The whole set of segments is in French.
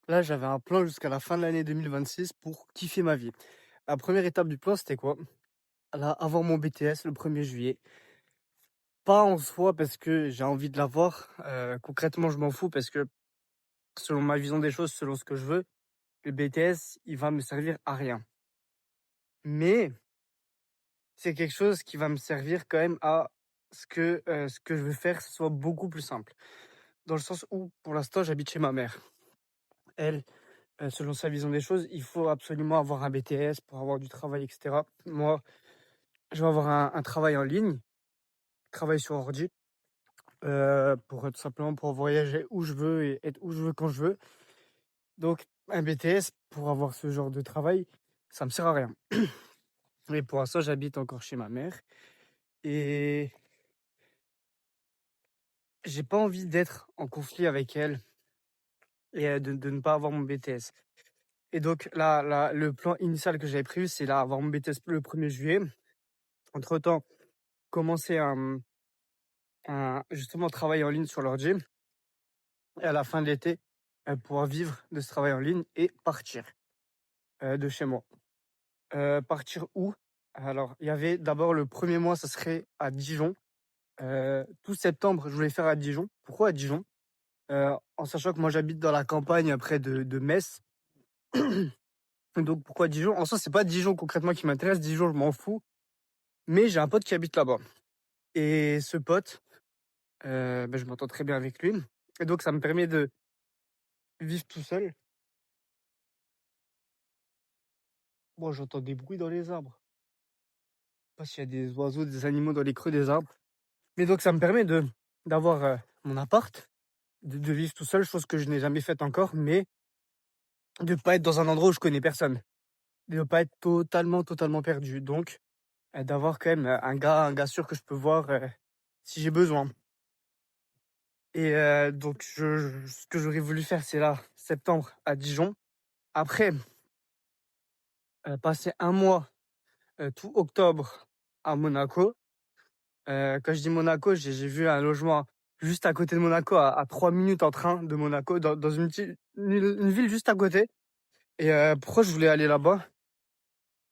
Là, j'avais un plan jusqu'à la fin de l'année 2026 pour kiffer ma vie. La première étape du plan, c'était quoi? Là, avoir mon BTS le 1er juillet. Pas en soi parce que j'ai envie de l'avoir. Concrètement, je m'en fous parce que selon ma vision des choses, selon ce que je veux, le BTS, il va me servir à rien. Mais c'est quelque chose qui va me servir quand même à ce que je veux faire, ce soit beaucoup plus simple. Dans le sens où, pour l'instant, j'habite chez ma mère. Elle, selon sa vision des choses, il faut absolument avoir un BTS pour avoir du travail, etc. Moi, je vais avoir un travail en ligne, travail sur ordi, pour tout simplement pour voyager où je veux et être où je veux quand je veux. Donc un BTS pour avoir ce genre de travail, ça me sert à rien. Et pour l'instant, j'habite encore chez ma mère et j'ai pas envie d'être en conflit avec elle et de ne pas avoir mon BTS. Et donc là, le plan initial que j'avais prévu, c'est là avoir mon BTS le 1er juillet. Entre-temps, commencer un justement travail en ligne sur l'ordi et à la fin de l'été, pouvoir vivre de ce travail en ligne et partir, de chez moi. Partir où? Alors, il y avait d'abord le premier mois, ça serait à Dijon. Tout septembre, je voulais faire à Dijon. Pourquoi à Dijon? En sachant que moi j'habite dans la campagne près de Metz. Donc pourquoi Dijon? En soi, c'est pas Dijon concrètement qui m'intéresse. Dijon, je m'en fous. Mais j'ai un pote qui habite là-bas. Et ce pote, je m'entends très bien avec lui. Et donc ça me permet de vivre tout seul. Moi, j'entends des bruits dans les arbres. Je sais pas s'il y a des oiseaux, des animaux dans les creux des arbres. Mais donc ça me permet d'avoir mon appart, de vivre tout seul, chose que je n'ai jamais faite encore, mais de pas être dans un endroit où je connais personne. De pas être totalement perdu. Donc d'avoir quand même un gars sûr que je peux voir si j'ai besoin. Et donc ce que j'aurais voulu faire, c'est là, septembre à Dijon. Après, passer un mois, tout octobre à Monaco. Quand je dis Monaco, j'ai vu un logement juste à côté de Monaco, à 3 minutes en train de Monaco, dans une ville juste à côté. Et pourquoi je voulais aller là-bas?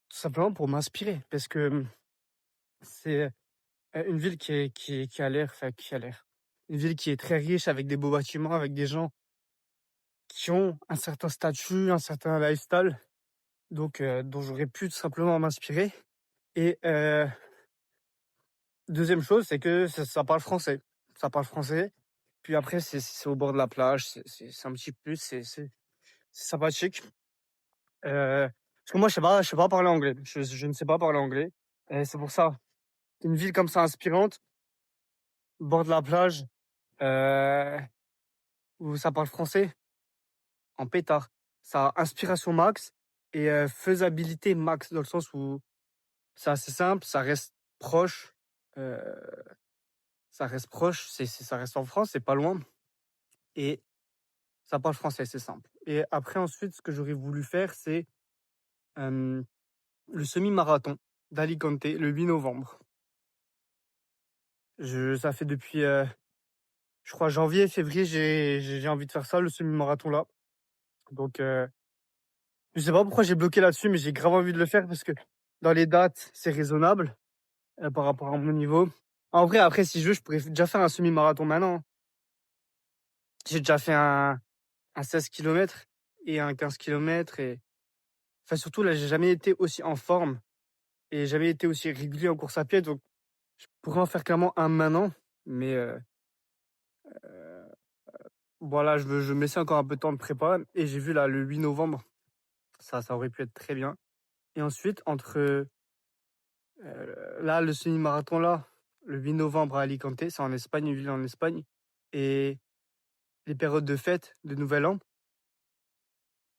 Tout simplement pour m'inspirer, parce que c'est une ville qui a l'air, enfin qui a l'air, une ville qui est très riche, avec des beaux bâtiments, avec des gens qui ont un certain statut, un certain lifestyle, donc dont j'aurais pu tout simplement m'inspirer. Et deuxième chose, c'est que ça parle français. Ça parle français. Puis après, c'est au bord de la plage, c'est un petit plus, c'est sympathique. Parce que moi, je sais pas parler anglais. Je ne sais pas parler anglais. Et c'est pour ça, une ville comme ça inspirante, bord de la plage, euh, où ça parle français, en pétard. Ça a inspiration max et faisabilité max, dans le sens où c'est assez simple, euh, ça reste proche, ça reste en France, c'est pas loin. Et ça parle français, c'est simple. Et après, ensuite, ce que j'aurais voulu faire, c'est euh, le semi-marathon d'Alicante le 8 novembre. Ça fait depuis, je crois, janvier, février, j'ai envie de faire ça, le semi-marathon là. Donc, je sais pas pourquoi j'ai bloqué là-dessus, mais j'ai grave envie de le faire parce que dans les dates, c'est raisonnable par rapport à mon niveau. En vrai, après, si je veux, je pourrais déjà faire un semi-marathon maintenant. J'ai déjà fait un 16 km et un 15 km. Et enfin, surtout, là, j'ai jamais été aussi en forme et jamais été aussi régulier en course à pied. Donc, je pourrais en faire clairement un maintenant. Mais voilà, je me laisse encore un peu de temps de prépa. Et j'ai vu là, le 8 novembre, ça aurait pu être très bien. Et ensuite, entre là, le semi-marathon là, le 8 novembre à Alicante, c'est en Espagne, une ville en Espagne. Et les périodes de fête, de Nouvel An,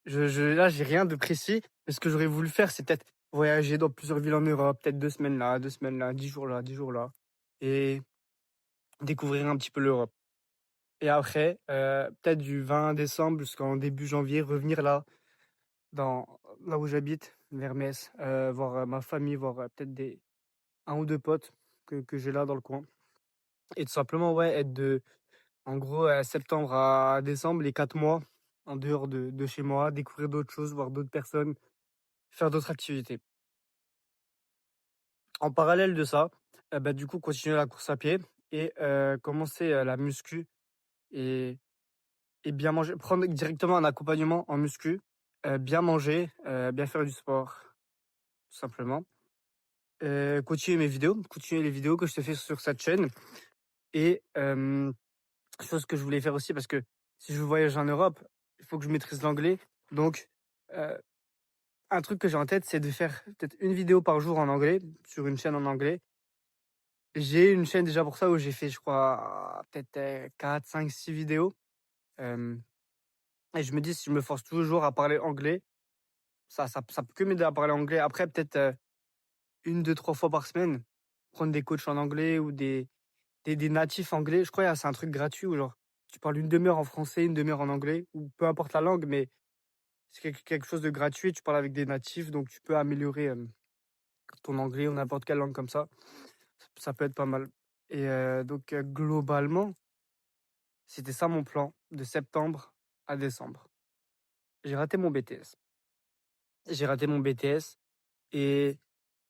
là, j'ai rien de précis. Mais ce que j'aurais voulu faire, c'est peut-être voyager dans plusieurs villes en Europe, peut-être 2 semaines là, 2 semaines là, 10 jours là, 10 jours là. Et découvrir un petit peu l'Europe. Et après, peut-être du 20 décembre jusqu'en début janvier, revenir là, là où j'habite, vers Metz, voir ma famille, voir peut-être un ou deux potes que j'ai là dans le coin. Et tout simplement, ouais, en gros, septembre à décembre, les 4 mois, en dehors de chez moi, découvrir d'autres choses, voir d'autres personnes, faire d'autres activités. En parallèle de ça, bah, du coup, continuer la course à pied et commencer, la muscu et bien manger. Prendre directement un accompagnement en muscu, bien manger, bien faire du sport, tout simplement. Continuer les vidéos que je te fais sur cette chaîne et chose que je voulais faire aussi parce que si je voyage en Europe, il faut que je maîtrise l'anglais. Donc, heu, un truc que j'ai en tête, c'est de faire peut-être une vidéo par jour en anglais, sur une chaîne en anglais. J'ai une chaîne déjà pour ça où j'ai fait, je crois, peut-être, 4, 5, 6 vidéos, hem et je me dis si je me force toujours à parler anglais, ça peut que m'aider à parler anglais. Après peut-être, 1-2-3 fois par semaine, prendre des coachs en anglais ou des natifs anglais. Je crois, c'est un truc gratuit où genre, tu parles une demi heure en français, une demi heure en anglais ou peu importe la langue, mais c'est quelque chose de gratuit. Tu parles avec des natifs, donc tu peux améliorer, ton anglais ou n'importe quelle langue comme ça. Ça peut être pas mal et donc globalement, c'était ça mon plan de septembre à décembre. J'ai raté mon BTS. J'ai raté mon BTS et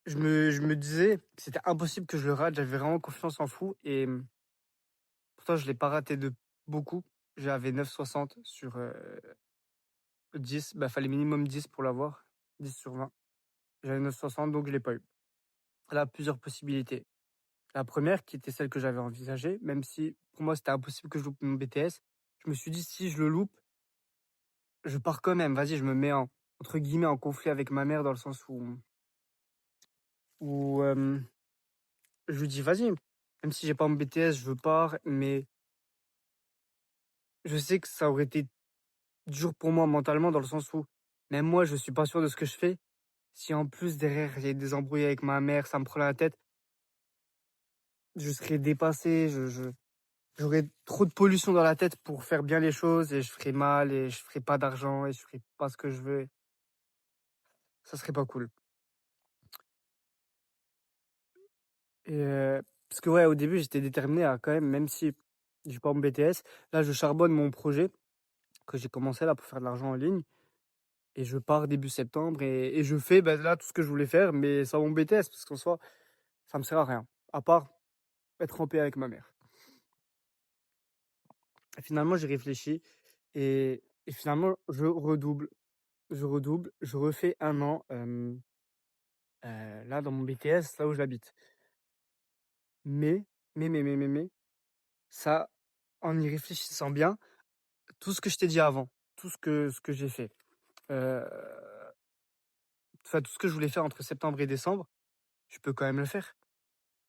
je me disais que c'était impossible que je le rate. J'avais vraiment confiance en fou et pourtant je l'ai pas raté de beaucoup. J'avais 9,60 sur, 10. Bah, fallait minimum 10 pour l'avoir, 10/20. J'avais 9,60 donc je l'ai pas eu. Là, plusieurs possibilités. La première qui était celle que j'avais envisagée, même si pour moi c'était impossible que je loupe mon BTS, je me suis dit: «Si je le loupe, je pars quand même. Vas-y, je me mets en entre guillemets «en conflit» avec ma mère» dans le sens où je lui dis: «Vas-y, même si j'ai pas mon BTS, je pars», mais je sais que ça aurait été dur pour moi mentalement dans le sens où même moi, je suis pas sûr de ce que je fais. Si en plus derrière, j'ai des embrouilles avec ma mère, ça me prend la tête, je serais dépassé, j'aurais trop de pollution dans la tête pour faire bien les choses et je ferais mal et je ferais pas d'argent et je ferais pas ce que je veux. Ça serait pas cool. Et parce que ouais, au début, j'étais déterminé à quand même si j'ai pas mon BTS, là, je charbonne mon projet que j'ai commencé là pour faire de l'argent en ligne et je pars début septembre et je fais, bah, là, tout ce que je voulais faire, mais sans mon BTS parce qu'en soi, ça me sert à rien, à part être en paix avec ma mère. Et finalement, j'ai réfléchi et finalement, je refais 1 an, là, dans mon BTS, là où j'habite. Mais, mais, ça, en y réfléchissant bien, tout ce que je t'ai dit avant, tout ce que j'ai fait, heu, enfin, tout ce que je voulais faire entre septembre et décembre, je peux quand même le faire.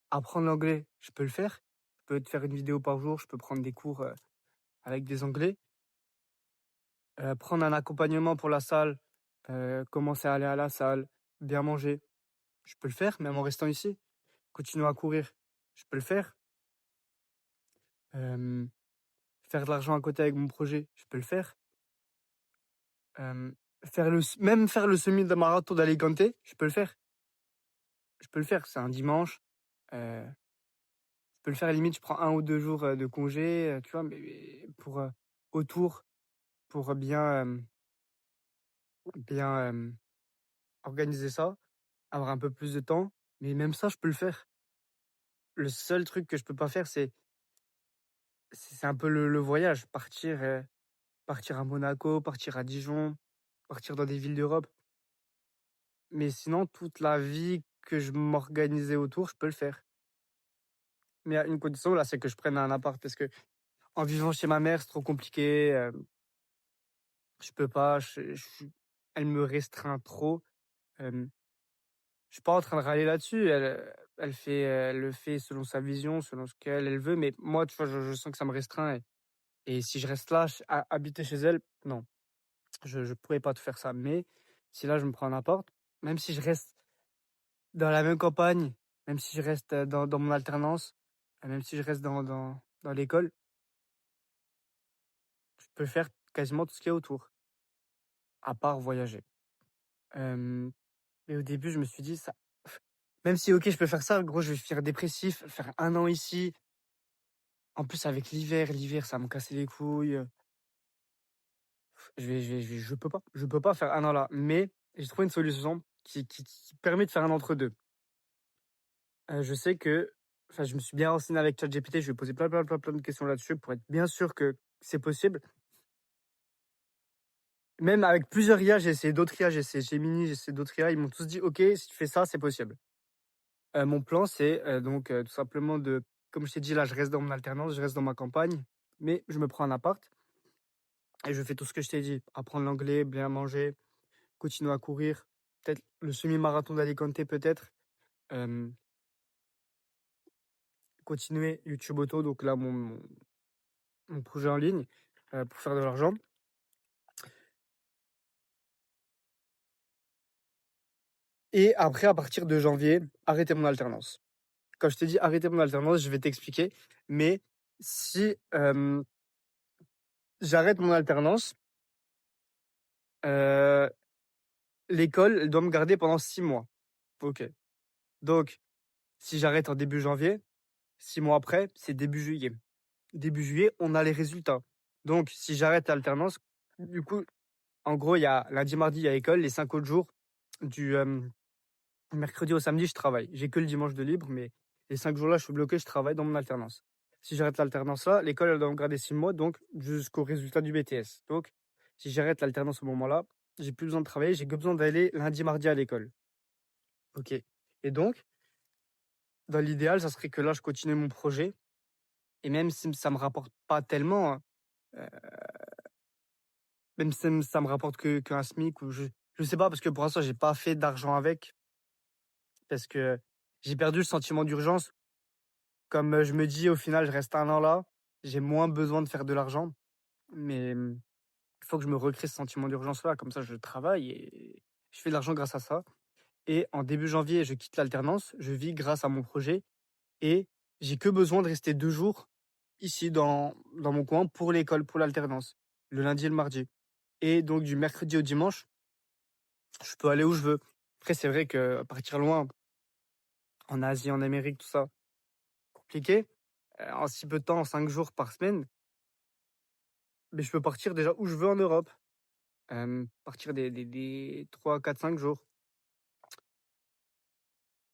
Apprendre l'anglais, je peux le faire. Je peux te faire une vidéo par jour, je peux prendre des cours, avec des anglais. Prendre un accompagnement pour la salle, commencer à aller à la salle, bien manger, je peux le faire même en restant ici. Continuer à courir, je peux le faire. Hem, faire de l'argent à côté avec mon projet, je peux le faire. Hem, faire le semi de marathon d'Alicante, je peux le faire. Je peux le faire, c'est un dimanche, je peux le faire à la limite, je prends 1 ou 2 jours, de congé, tu vois? Mais pour, autour, pour bien organiser ça, avoir un peu plus de temps, mais même ça, je peux le faire. Le seul truc que je peux pas faire, c'est un peu le voyage, partir à Monaco, partir à Dijon, partir dans des villes d'Europe. Mais sinon, toute la vie que je m'organisais autour, je peux le faire. Mais à une condition, là, c'est que je prenne un appart parce que en vivant chez ma mère, c'est trop compliqué, je peux pas, elle me restreint trop. Hem, je suis pas en train de râler là-dessus, elle le fait selon sa vision, selon ce qu'elle veut, mais moi, tu vois, je sens que ça me restreint et si je reste là, à habiter chez elle, non, je pourrais pas te faire ça. Mais si là, je me prends un appart, même si je reste dans la même campagne, même si je reste, dans mon alternance, même si je reste dans l'école, je peux faire quasiment tout ce qu'il y a autour, à part voyager. Hem, mais au début, je me suis dit: «Ça même si OK, je peux faire ça, gros, je vais finir dépressif, faire 1 an ici. En plus avec l'hiver, ça va me casser les couilles, je peux pas faire 1 an là, mais j'ai trouvé une solution qui permet de faire un entre 2. Je sais que enfin, je me suis bien renseigné avec ChatGPT, je lui ai posé plein de questions là-dessus pour être bien sûr que c'est possible. Même avec plusieurs IA, j'ai essayé d'autres IA, j'ai essayé Gemini, j'ai essayé d'autres IA, ils m'ont tous dit: «OK, si tu fais ça, c'est possible». Mon plan, c'est, donc, tout simplement de comme je t'ai dit là, je reste dans mon alternance, je reste dans ma campagne, mais je me prends un appart et je fais tout ce que je t'ai dit. Apprendre l'anglais, bien manger, continuer à courir, peut-être le semi-marathon d'Alicante peut-être, hem, continuer YouTube Auto, donc là mon projet en ligne, pour faire de l'argent et après à partir de janvier, arrêter mon alternance. Quand je t'ai dit arrêter mon alternance, je vais t'expliquer, mais si, j'arrête mon alternance, heu, l'école, elle doit me garder pendant 6 mois. OK. Donc si j'arrête en début janvier, 6 mois après, c'est début juillet. Début juillet, on a les résultats. Donc si j'arrête l'alternance, du coup, en gros, il y a lundi, mardi, il y a école, les 5 autres jours du, mercredi au samedi, je travaille. J'ai que le dimanche de libre, mais les 5 jours là, je suis bloqué, je travaille dans mon alternance. Si j'arrête l'alternance là, l'école, elle doit me garder 6 mois, donc jusqu'au résultat du BTS. Donc si j'arrête l'alternance au moment-là, j'ai plus besoin de travailler, j'ai que besoin d'aller lundi, mardi à l'école. OK. Et donc, dans l'idéal, ça serait que là, je continue mon projet et même si ça me rapporte pas tellement, hein, même si ça me rapporte que qu'un SMIC ou je sais pas parce que pour l'instant, j'ai pas fait d'argent avec parce que j'ai perdu le sentiment d'urgence. Comme, je me dis: «Au final, je reste 1 an là, j'ai moins besoin de faire de l'argent», mais, il faut que je me recrée ce sentiment d'urgence là, comme ça je travaille et je fais de l'argent grâce à ça et en début janvier, je quitte l'alternance, je vis grâce à mon projet et j'ai que besoin de rester 2 jours ici dans mon coin pour l'école, pour l'alternance, le lundi et le mardi et donc du mercredi au dimanche, je peux aller où je veux. Après c'est vrai que partir loin, en Asie, en Amérique, tout ça, compliqué, en si peu de temps, en 5 jours par semaine, mais je peux partir déjà où je veux en Europe, partir des 3, 4, 5 jours.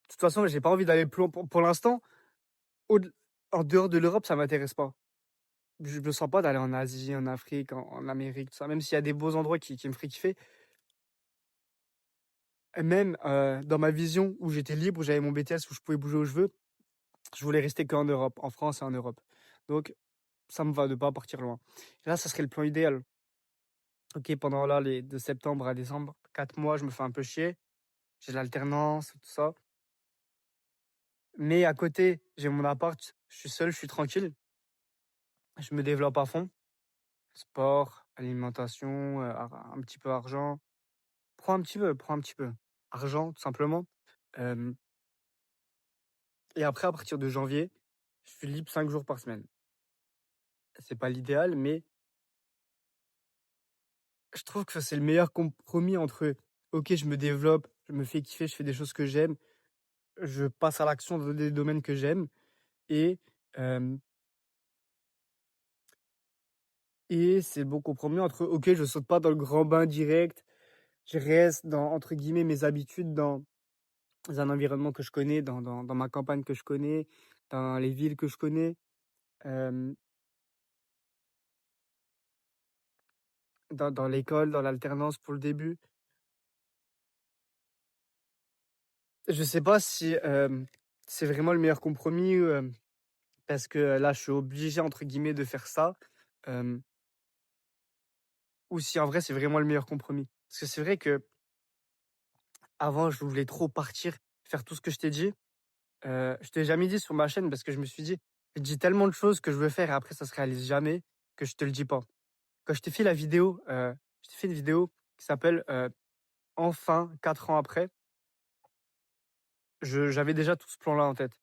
De toute façon, j'ai pas envie d'aller plus loin pour l'instant, au-d en dehors de l'Europe, ça m'intéresse pas. Je me sens pas d'aller en Asie, en Afrique, en Amérique, tout ça, même s'il y a des beaux endroits qui me feraient kiffer. Et même, dans ma vision où j'étais libre, où j'avais mon BTS, où je pouvais bouger où je veux, je voulais rester qu'en Europe, en France et en Europe. Donc ça me va de pas partir loin. Et là, ça serait le plan idéal. OK, pendant là, les de septembre à décembre, 4 mois, je me fais un peu chier. J'ai l'alternance, tout ça. Mais à côté, j'ai mon appart, je suis seul, je suis tranquille. Je me développe à fond. Sport, alimentation, un petit peu argent. Prends un petit peu. Argent, tout simplement. Hem et après, à partir de janvier, je suis libre 5 jours par semaine. C'est pas l'idéal, mais je trouve que c'est le meilleur compromis entre, OK, je me développe, je me fais kiffer, je fais des choses que j'aime, je passe à l'action dans des domaines que j'aime et hem et c'est le bon compromis entre, OK, je saute pas dans le grand bain direct, je reste dans, entre guillemets, «mes habitudes» dans un environnement que je connais, dans ma campagne que je connais, dans les villes que je connais, hem, dans l'école, dans l'alternance pour le début. Je sais pas si, c'est vraiment le meilleur compromis, parce que, là, je suis «obligé» entre guillemets de faire ça, hem, ou si en vrai c'est vraiment le meilleur compromis. Parce que c'est vrai qu'avant je voulais trop partir, faire tout ce que je t'ai dit. Je t'ai jamais dit sur ma chaîne parce que je me suis dit: «Je dis tellement de choses que je veux faire et après ça se réalise jamais que je te le dis pas». Quand je t'ai fait la vidéo, je t'ai fait une vidéo qui s'appelle, «Enfin 4 ans après», j'avais déjà tout ce plan-là en tête.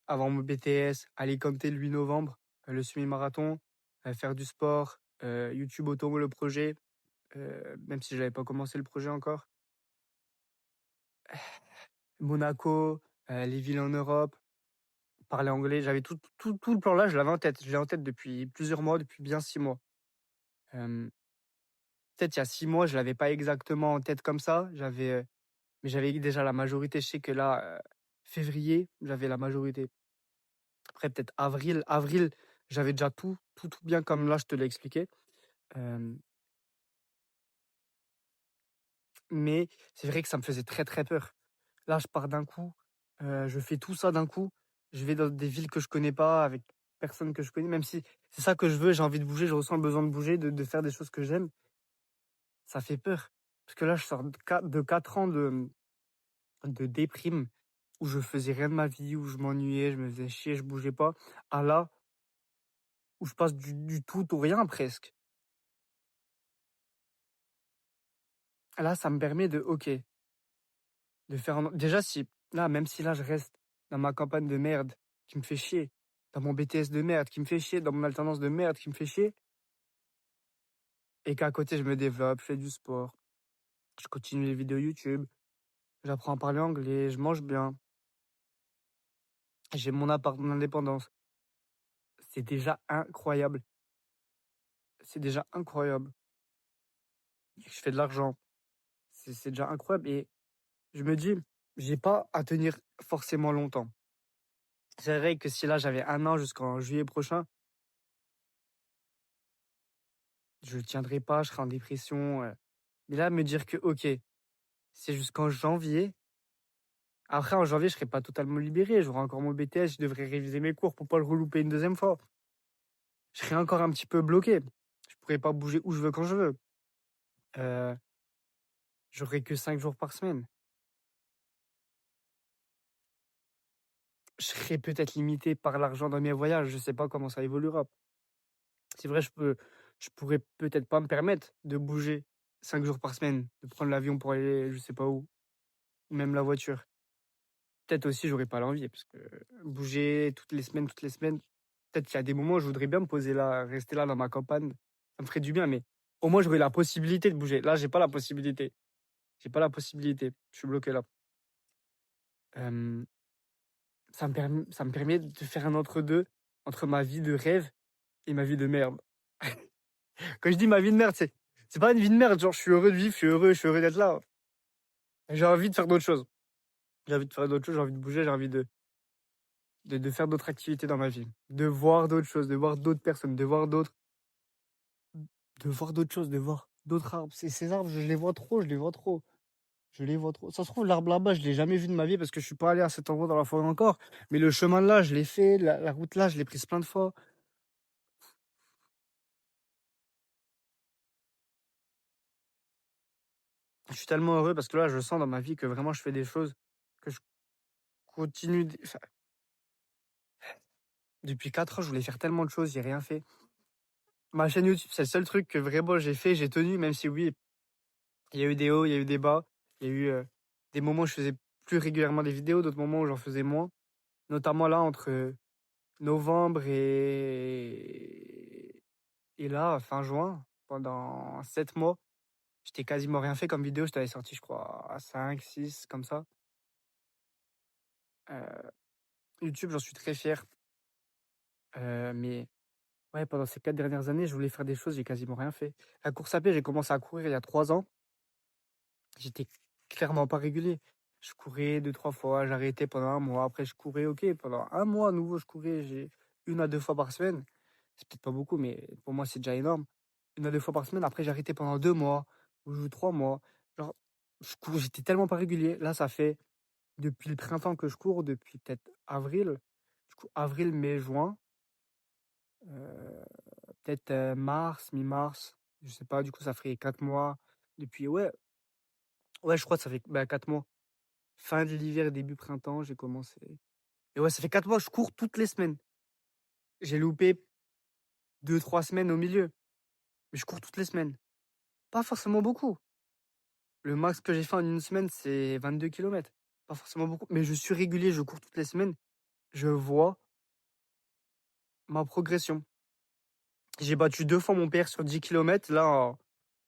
Avoir mon BTS, Alicante le 8 novembre, le semi-marathon, faire du sport, YouTube Auto le projet, même si j'avais pas commencé le projet encore. Monaco, les villes en Europe, parler anglais, j'avais tout le plan là, je l'avais en tête. Je l'ai en tête depuis plusieurs mois, depuis bien 6 mois. Hem peut-être il y a 6 mois, je l'avais pas exactement en tête comme ça. Mais j'avais déjà la majorité. Je sais que là, février, j'avais la majorité. Après peut-être avril, j'avais déjà tout bien comme là je te l'ai expliqué. Hem, mais c'est vrai que ça me faisait très, très peur. Là, je pars d'un coup, je fais tout ça d'un coup. Je vais dans des villes que je connais pas, avec personne que je connais, même si c'est ça que je veux, j'ai envie de bouger, je ressens le besoin de bouger, de faire des choses que j'aime. Ça fait peur. Parce que là, je sors de 4 ans de déprime, où je faisais rien de ma vie, où je m'ennuyais, je me faisais chier, je bougeais pas, à là, où je passe du tout au rien presque. Là, ça me permet de OK, de faire un déjà si là, même si là, je reste dans ma campagne de merde qui me fait chier, dans mon BTS de merde qui me fait chier, dans mon alternance de merde qui me fait chier, et qu'à côté je me développe, je fais du sport, je continue les vidéos YouTube, j'apprends à parler anglais, je mange bien, j'ai mon appart, mon indépendance. C'est déjà incroyable. C'est déjà incroyable. Je fais de l'argent. C'est déjà incroyable et je me dis: «J'ai pas à tenir forcément longtemps». C'est vrai que si là j'avais 1 an jusqu'en juillet prochain, je tiendrais pas, je serais en dépression, mais là me dire que OK, c'est jusqu'en janvier. Après en janvier, je serai pas totalement libéré, j'aurai encore mon BTS, je devrais réviser mes cours pour pas le relouper une deuxième fois. Je serai encore un petit peu bloqué. Je pourrais pas bouger où je veux quand je veux. Heu, J'aurai que 5 jours par semaine. Je serai peut-être limité par l'argent dans mes voyages, je sais pas comment ça évoluera. C'est vrai, je pourrais peut-être pas me permettre de bouger 5 jours par semaine, de prendre l'avion pour aller je sais pas où, ou même la voiture. Peut-être aussi j'aurais pas l'envie parce que bouger toutes les semaines, peut-être qu'il y a des moments où je voudrais bien me poser là, rester là dans ma campagne, ça me ferait du bien, mais au moins j'aurais la possibilité de bouger. Là, j'ai pas la possibilité. J'ai pas la possibilité. Je suis bloqué là. Hem, ça me permet de faire un entre-deux entre ma vie de rêve et ma vie de merde. Quand je dis ma vie de merde, c'est pas une vie de merde, genre je suis heureux de vivre, je suis heureux d'être là. J'ai envie de faire d'autres choses. J'ai envie de faire d'autres choses, j'ai envie de bouger, j'ai envie de faire d'autres activités dans ma vie. De voir d'autres choses, de voir d'autres personnes, de voir d'autres choses, de voir d'autres arbres. Ces arbres, je les vois trop, je les vois trop. Je les vois trop. Ça se trouve, l'arbre là-bas, je l'ai jamais vu de ma vie parce que je suis pas allé à cet endroit dans la forêt encore. Mais le chemin là, je l'ai fait. La route là, je l'ai prise plein de fois. Je suis tellement heureux parce que là, je sens dans ma vie que vraiment je fais des choses que je continue. Enfin, depuis 4 ans, je voulais faire tellement de choses, j'ai rien fait. Ma chaîne YouTube, c'est le seul truc que vraiment j'ai fait, j'ai tenu, même si oui, il y a eu des hauts, il y a eu des bas. Il y a eu des moments où je faisais plus régulièrement des vidéos, d'autres moments où j'en faisais moins. Notamment là, entre novembre et là, fin juin, pendant 7 mois, j'étais quasiment rien fait comme vidéo. Je t'avais sorti, je crois, à 5, 6, comme ça. Euh, YouTube, j'en suis très fier. Mais ouais, pendant ces 4 dernières années, je voulais faire des choses, j'ai quasiment rien fait. La course à pied, j'ai commencé à courir il y a 3 ans. J'étais clairement pas régulier. Je courais 2, 3 fois, j'arrêtais pendant 1 mois. Après, je courais, OK, pendant 1 mois à nouveau, je courais. J'ai 1 à 2 fois par semaine. C'est peut-être pas beaucoup, mais pour moi, c'est déjà énorme. 1 à 2 fois par semaine. Après, j'ai arrêté pendant 2 mois ou 3 mois. Genre, j'étais tellement pas régulier. Là, ça fait depuis le printemps que je cours, depuis peut-être avril. Du coup, avril, mai, juin. euh, Peut-être mars, mi-mars. Je sais pas, du coup, ça ferait 4 mois. Depuis, ouais, je crois que ça fait 4 mois. Fin de l'hiver, début printemps, j'ai commencé. Et ouais, ça fait 4 mois, je cours toutes les semaines. J'ai loupé 2, 3 semaines au milieu. Mais je cours toutes les semaines. Pas forcément beaucoup. Le max que j'ai fait en une semaine, c'est 22 kilomètres. Pas forcément beaucoup. Mais je suis régulier, je cours toutes les semaines. Je vois ma progression. J'ai battu 2 fois mon PR sur 10 kilomètres, là,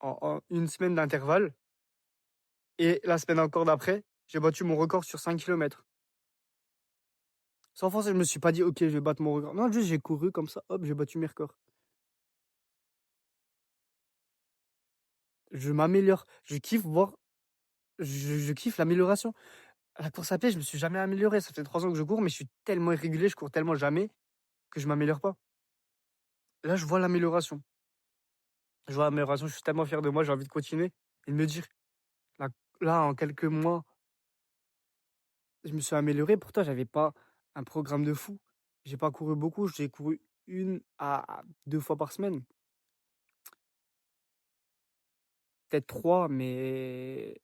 en une semaine d'intervalle. Et la semaine encore d'après, j'ai battu mon record sur 5 kilomètres. Sans force, je me suis pas dit, ok, je vais battre mon record. Non, juste j'ai couru comme ça, hop, j'ai battu mes records. je m'améliore. Je kiffe voir je kiffe l'amélioration. À la course à pied, je me suis jamais amélioré. Ça fait 3 ans que je cours, mais je suis tellement irrégulier, je cours tellement jamais que je m'améliore pas. Là, je vois l'amélioration. Je vois l'amélioration, je suis tellement fier de moi, j'ai envie de continuer et de me dire: «Là là, en quelques mois, je me suis amélioré». Pourtant, j'avais pas un programme de fou. J'ai pas couru beaucoup, j'ai couru 1 à 2 fois par semaine, peut-être 3, mais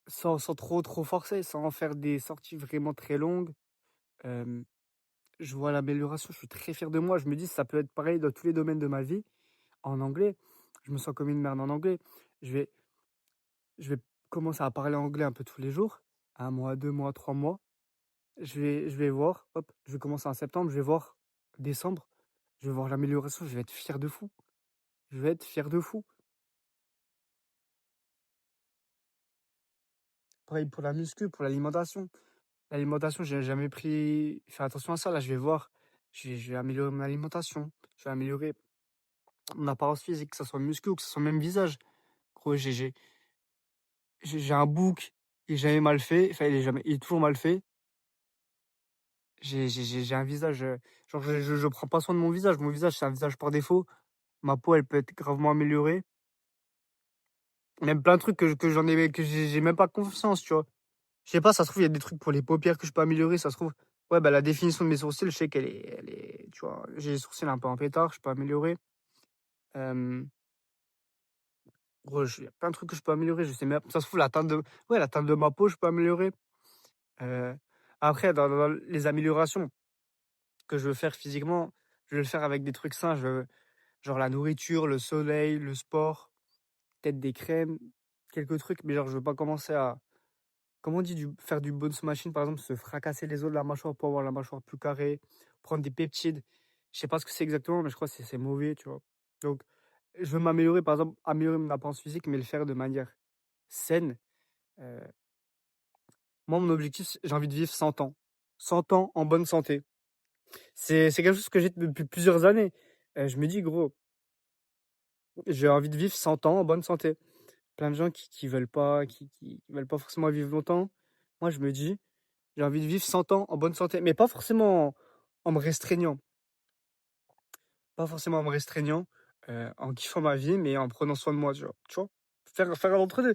sans trop forcer, sans faire des sorties vraiment très longues. Hem, je vois l'amélioration, je suis très fier de moi. Je me dis: «Ça peut être pareil dans tous les domaines de ma vie». En anglais, je me sens comme une merde en anglais. Je vais je vais commencer à parler anglais un peu tous les jours, 1 mois, 2 mois, 3 mois. Je vais voir, hop, je vais commencer en septembre, je vais voir décembre, je vais voir l'amélioration, je vais être fier de fou. Je vais être fier de fou. Pareil pour la muscu, pour l'alimentation. L'alimentation, j'ai jamais fait attention à ça. Là, je vais voir, je vais améliorer mon alimentation, je vais améliorer mon apparence physique, que ça soit muscu ou que ce soit même visage. Gros, j'ai un bouc, il est jamais mal fait, enfin, il est toujours mal fait. J'ai un visage, genre je prends pas soin de mon visage. Mon visage, c'est un visage par défaut. Ma peau, elle peut être gravement améliorée. Même plein de trucs que j'ai même pas confiance, tu vois? Je sais pas, ça se trouve, il y a des trucs pour les paupières que je peux améliorer, ça se trouve. Ouais, bah, la définition de mes sourcils, je sais qu'elle est tu vois? J'ai les sourcils un peu en pétard, je peux améliorer. Hem, gros, il y a plein de trucs que je peux améliorer, je sais même ça se trouve la teinte de ma peau, je peux améliorer. Heu, après dans les améliorations que je veux faire physiquement, je veux le faire avec des trucs sains, genre la nourriture, le soleil, le sport, peut-être des crèmes, quelques trucs, mais genre je veux pas commencer à comment on dit faire du bones machine, par exemple, se fracasser les os de la mâchoire pour avoir la mâchoire plus carrée, prendre des peptides. Je sais pas ce que c'est exactement, mais je crois que c'est mauvais, tu vois? Donc, je veux m'améliorer, par exemple, améliorer mon apparence physique, mais le faire de manière saine. Heu, moi, mon objectif, j'ai envie de vivre 100 ans. 100 ans en bonne santé. C'est quelque chose que j'ai depuis plusieurs années. Je me dis: «Gros, j'ai envie de vivre 100 ans en bonne santé». Plein de gens qui veulent pas, qui veulent pas forcément vivre longtemps. Moi, je me dis: «J'ai envie de vivre 100 ans en bonne santé», mais pas forcément en me restreignant, en kiffant ma vie, mais en prenant soin de moi, tu vois? Faire un entre 2.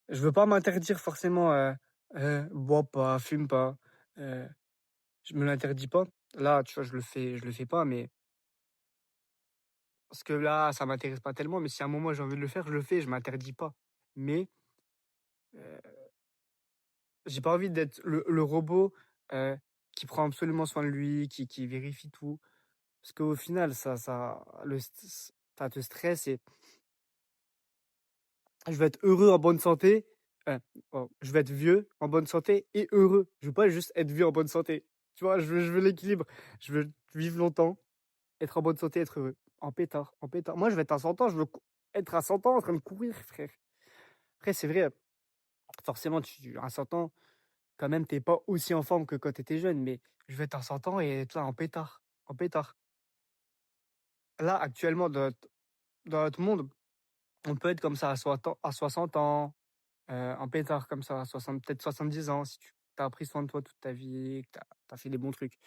Je veux pas m'interdire forcément, bois pas, fume pas, heu, je me l'interdis pas. Là, tu vois, je le fais pas, mais parce que là, ça m'intéresse pas tellement, mais si à un moment j'ai envie de le faire, je le fais, je m'interdis pas. Mais, heu, j'ai pas envie d'être le robot, heu, qui prend absolument soin de lui, qui vérifie tout. Parce qu'au final, ça te stresse et je veux être heureux en bonne santé, je veux être vieux en bonne santé et heureux. Je veux pas juste être vieux en bonne santé. Tu vois? Je veux l'équilibre. Je veux vivre longtemps, être en bonne santé, être heureux. En pétard, en pétard. Moi, je vais être à 100 ans, je veux être à 100 ans en train de courir, frère. Après, c'est vrai, forcément, à 100 ans, quand même, t'es pas aussi en forme que quand tu étais jeune, mais je vais être à 100 ans et être là en pétard, en pétard. Là, actuellement, dans notre monde, on peut être comme ça à 60 ans, en pétard comme ça, à 60, peut-être 70 ans, si tu as pris soin de toi toute ta vie, que tu as fait des bons trucs.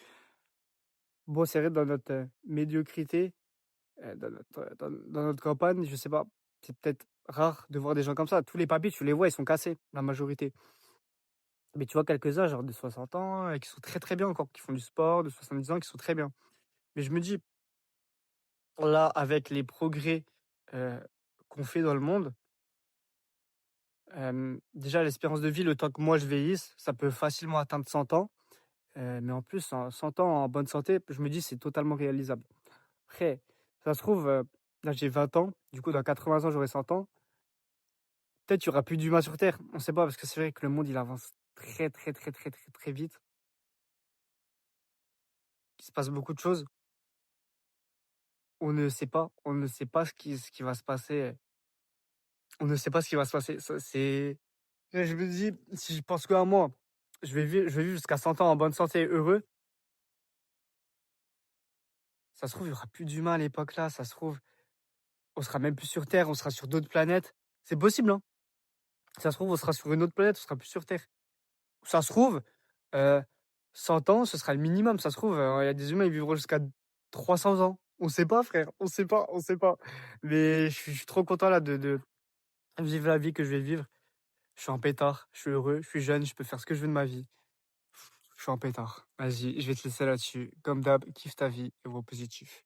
Bon, c'est vrai, dans notre, médiocrité, dans notre campagne, je sais pas, c'est peut-être rare de voir des gens comme ça. Tous les papis, tu les vois, ils sont cassés, la majorité. Mais tu vois quelques-uns, genre de 60 ans, qui sont très, très bien encore, qui font du sport, de 70 ans, qui sont très bien. Mais je me dis, là, avec les progrès, heu, qu'on fait dans le monde, déjà l'espérance de vie, le temps que moi je vieillisse, ça peut facilement atteindre 100 ans. Mais en plus, en 100 ans en bonne santé, je me dis: «C'est totalement réalisable». Après, ça se trouve, là j'ai 20 ans, du coup dans 80 ans j'aurai 100 ans. Peut-être il y aura plus d'humains sur terre, on sait pas parce que c'est vrai que le monde il avance très, très, très, très, très, très vite. Il se passe beaucoup de choses. On ne sait pas ce qui va se passer, on ne sait pas ce qui va se passer. Ça c'est je me dis: «Si je pense qu'à moi, je vais vivre jusqu'à 100 ans en bonne santé et heureux», ça se trouve il y aura plus d'humains à l'époque là, ça se trouve On sera même plus sur Terre, on sera sur d'autres planètes. C'est possible, hein. Ça se trouve, on sera sur une autre planète, on sera plus sur Terre. Ça se trouve, heu, 100 ans, ce sera le minimum. Ça se trouve, il y a des humains, ils vivront jusqu'à 300 ans. On sait pas frère, on sait pas, on sait pas. Mais je suis trop content là de vivre la vie que je vais vivre. Je suis en pétard, je suis heureux, je suis jeune, je peux faire ce que je veux de ma vie. Je suis en pétard. Vas-y, je vais te laisser là-dessus. Comme d'hab, kiffe ta vie et vois positif.